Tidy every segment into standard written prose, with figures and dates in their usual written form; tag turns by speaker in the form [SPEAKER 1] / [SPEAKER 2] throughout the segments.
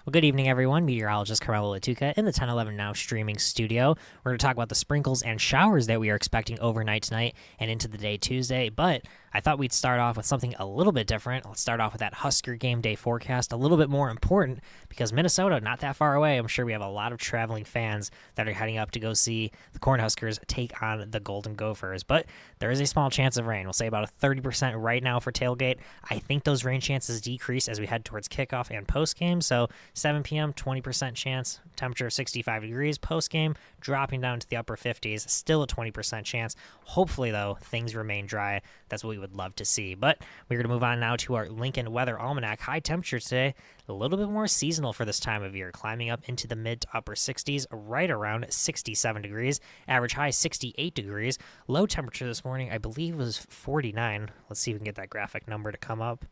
[SPEAKER 1] Well, good evening, everyone. Meteorologist Carmelo Lattuca in the 1011 Now streaming studio. We're going to talk about the sprinkles and showers that we are expecting overnight tonight and into the day Tuesday. But I thought we'd start off with something a little bit different. Let's start off with that Husker game day forecast, a little bit more important because Minnesota, not that far away. I'm sure we have a lot of traveling fans that are heading up to go see the Cornhuskers take on the Golden Gophers. But there is a small chance of rain. We'll say about a 30% right now for tailgate. I think those rain chances decrease as we head towards kickoff and postgame. So 7 p.m., 20% chance, temperature of 65 degrees. Postgame, dropping down to the upper 50s, still a 20% chance. Hopefully, though, things remain dry. That's what we would love to see. But we're going to move on now to our Lincoln Weather Almanac. High temperatures today, a little bit more seasonal for this time of year, climbing up into the mid to upper 60s, right around 67 degrees. Average high 68 degrees. Low temperature this morning, I believe, was 49. Let's see if we can get that graphic number to come up.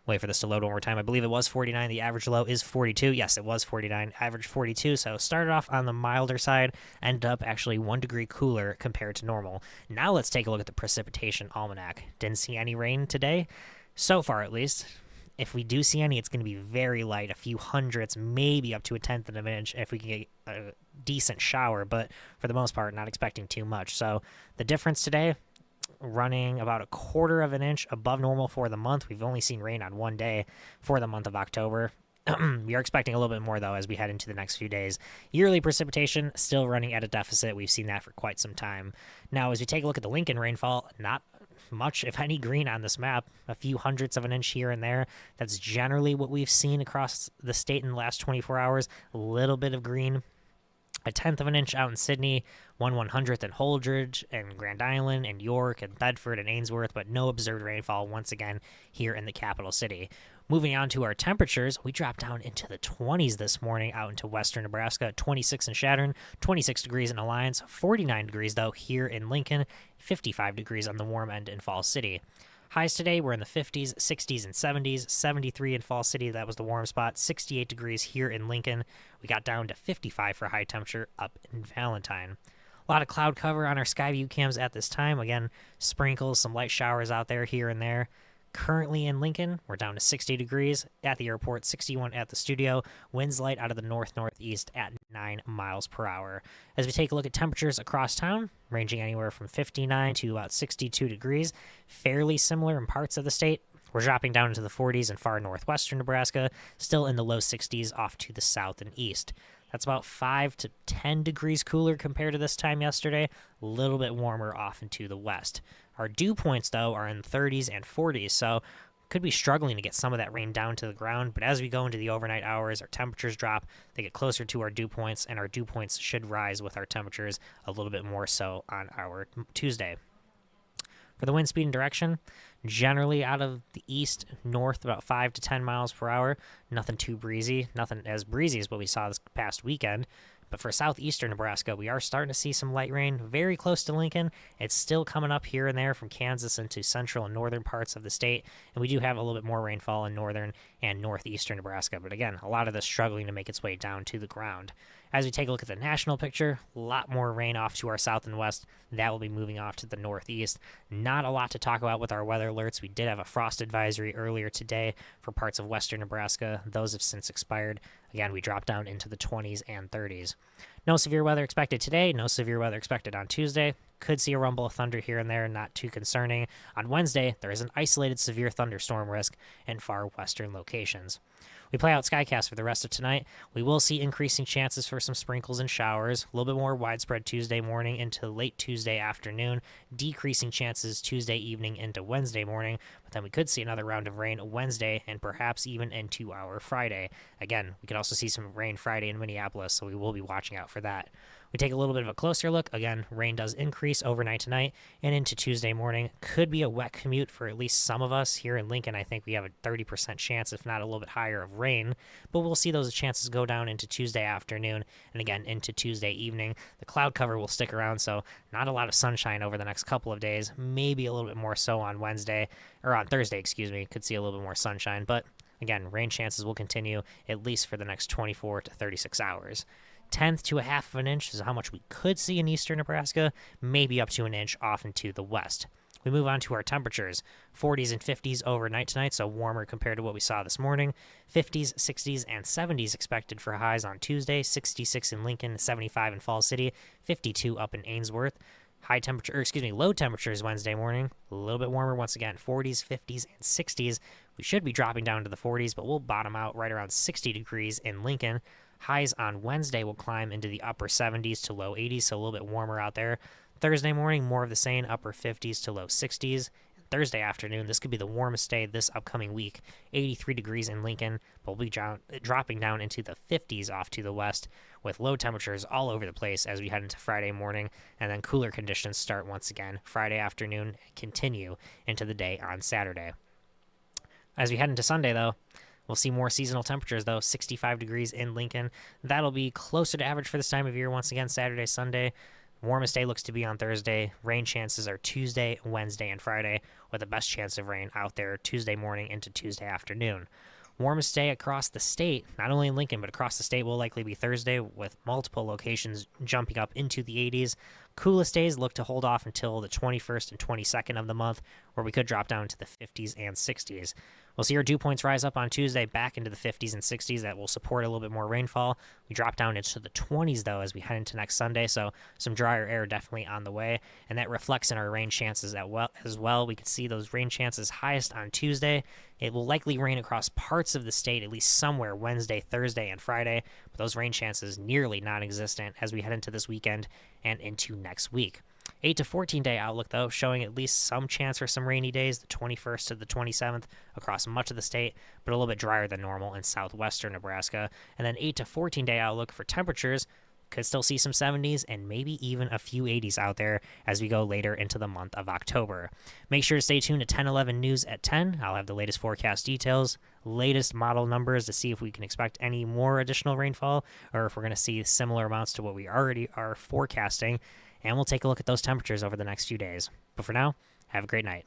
[SPEAKER 1] Wait for this to load one more time. I believe it was 49. The average low is 42. Yes, it was 49. Average 42. So started off on the milder side, ended up actually 1 degree cooler compared to normal. Now let's take a look at the precipitation almanac. Didn't see any rain today, so far at least. If we do see any, it's going to be very light, a few hundredths, maybe up to a tenth of an inch if we can get a decent shower. But for the most part, not expecting too much. So the difference today, running about a quarter of an inch above normal for the month. We've only seen rain on one day for the month of October. We are expecting a little bit more, though, as we head into the next few days. Yearly precipitation still running at a deficit. We've seen that for quite some time. Now, as we take a look at the Lincoln rainfall, not much, if any, green on this map. A few hundredths of an inch here and there. That's generally what we've seen across the state in the last 24 hours. A little bit of green. A tenth of an inch out in Sydney, 1/100th in Holdridge and Grand Island and York and Bedford and Ainsworth, but no observed rainfall once again here in the capital city. Moving on to our temperatures, we dropped down into the 20s this morning out into western Nebraska, 26 in Shattern, 26 degrees in Alliance, 49 degrees though here in Lincoln, 55 degrees on the warm end in Falls City. Highs today were in the 50s, 60s, and 70s. 73 in Falls City, that was the warm spot. 68 degrees here in Lincoln. We got down to 55 for high temperature up in Valentine. A lot of cloud cover on our Skyview cams at this time. Again, sprinkles, some light showers out there here and there. Currently in Lincoln, we're down to 60 degrees at the airport, 61 at the studio. Winds light out of the north-northeast at 9 miles per hour. As we take a look at temperatures across town, ranging anywhere from 59 to about 62 degrees, fairly similar in parts of the state. We're dropping down into the 40s in far northwestern Nebraska, still in the low 60s off to the south and east. That's about 5 to 10 degrees cooler compared to this time yesterday, a little bit warmer off into the west. Our dew points, though, are in the 30s and 40s, so could be struggling to get some of that rain down to the ground, but as we go into the overnight hours, our temperatures drop, they get closer to our dew points, and our dew points should rise with our temperatures a little bit more so on our Tuesday. For the wind speed and direction, generally out of the east, north, about 5 to 10 miles per hour. Nothing too breezy, nothing as breezy as what we saw this past weekend. But for southeastern Nebraska, we are starting to see some light rain very close to Lincoln. It's still coming up here and there from Kansas into central and northern parts of the state. And we do have a little bit more rainfall in northern and northeastern Nebraska. But again, a lot of this struggling to make its way down to the ground. As we take a look at the national picture, a lot more rain off to our south and west. That will be moving off to the northeast. Not a lot to talk about with our weather alerts. We did have a frost advisory earlier today for parts of western Nebraska. Those have since expired. Again, we dropped down into the 20s and 30s. No severe weather expected today. No severe weather expected on Tuesday. Could see a rumble of thunder here and there, not too concerning. On Wednesday, there is an isolated severe thunderstorm risk in far western locations. We play out Skycast for the rest of tonight. We will see increasing chances for some sprinkles and showers, a little bit more widespread Tuesday morning into late Tuesday afternoon, decreasing chances Tuesday evening into Wednesday morning, but then we could see another round of rain Wednesday and perhaps even into our Friday. Again, we could also see some rain Friday in Minneapolis, so we will be watching out for that. We take a little bit of a closer look. Again, rain does increase overnight tonight and into Tuesday morning. Could be a wet commute for at least some of us. Here in Lincoln, I think we have a 30% chance, if not a little bit higher, of rain. But we'll see those chances go down into Tuesday afternoon and again into Tuesday evening. The cloud cover will stick around, so not a lot of sunshine over the next couple of days. Maybe a little bit more so on Wednesday, or on Thursday, excuse me. Could see a little bit more sunshine. But again, rain chances will continue at least for the next 24 to 36 hours. Tenth to a half of an inch is how much we could see in eastern Nebraska, maybe up to an inch off into the west. We move on to our temperatures. 40s and 50s overnight tonight, so warmer compared to what we saw this morning. 50s, 60s, and 70s expected for highs on Tuesday. 66 in Lincoln, 75 in Falls City, 52 up in Ainsworth. Low temperatures Wednesday morning. A little bit warmer once again. 40s, 50s, and 60s. We should be dropping down to the 40s, but we'll bottom out right around 60 degrees in Lincoln. Highs on Wednesday will climb into the upper 70s to low 80s, so a little bit warmer out there. Thursday morning, more of the same, upper 50s to low 60s. Thursday afternoon, this could be the warmest day this upcoming week. 83 degrees in Lincoln, but we'll be dropping down into the 50s off to the west with low temperatures all over the place as we head into Friday morning, and then cooler conditions start once again Friday afternoon and continue into the day on Saturday. As we head into Sunday, though, we'll see more seasonal temperatures, though. 65 degrees in Lincoln. That'll be closer to average for this time of year once again, Saturday, Sunday. Warmest day looks to be on Thursday. Rain chances are Tuesday, Wednesday, and Friday, with the best chance of rain out there Tuesday morning into Tuesday afternoon. Warmest day across the state, not only in Lincoln, but across the state, will likely be Thursday, with multiple locations jumping up into the 80s. Coolest days look to hold off until the 21st and 22nd of the month, where we could drop down to the 50s and 60s. We'll see our dew points rise up on Tuesday back into the 50s and 60s. That will support a little bit more rainfall. We drop down into the 20s, though, as we head into next Sunday, so some drier air definitely on the way, and that reflects in our rain chances as well. We can see those rain chances highest on Tuesday. It will likely rain across parts of the state, at least somewhere, Wednesday, Thursday, and Friday, but those rain chances nearly non-existent as we head into this weekend and into next week. 8 to 14 day outlook, though, showing at least some chance for some rainy days, the 21st to the 27th across much of the state, but a little bit drier than normal in southwestern Nebraska. And then 8 to 14 day outlook for temperatures. Could still see some 70s and maybe even a few 80s out there as we go later into the month of October. Make sure to stay tuned to 1011 News at 10. I'll have the latest forecast details, latest model numbers to see if we can expect any more additional rainfall or if we're going to see similar amounts to what we already are forecasting. And we'll take a look at those temperatures over the next few days. But for now, have a great night.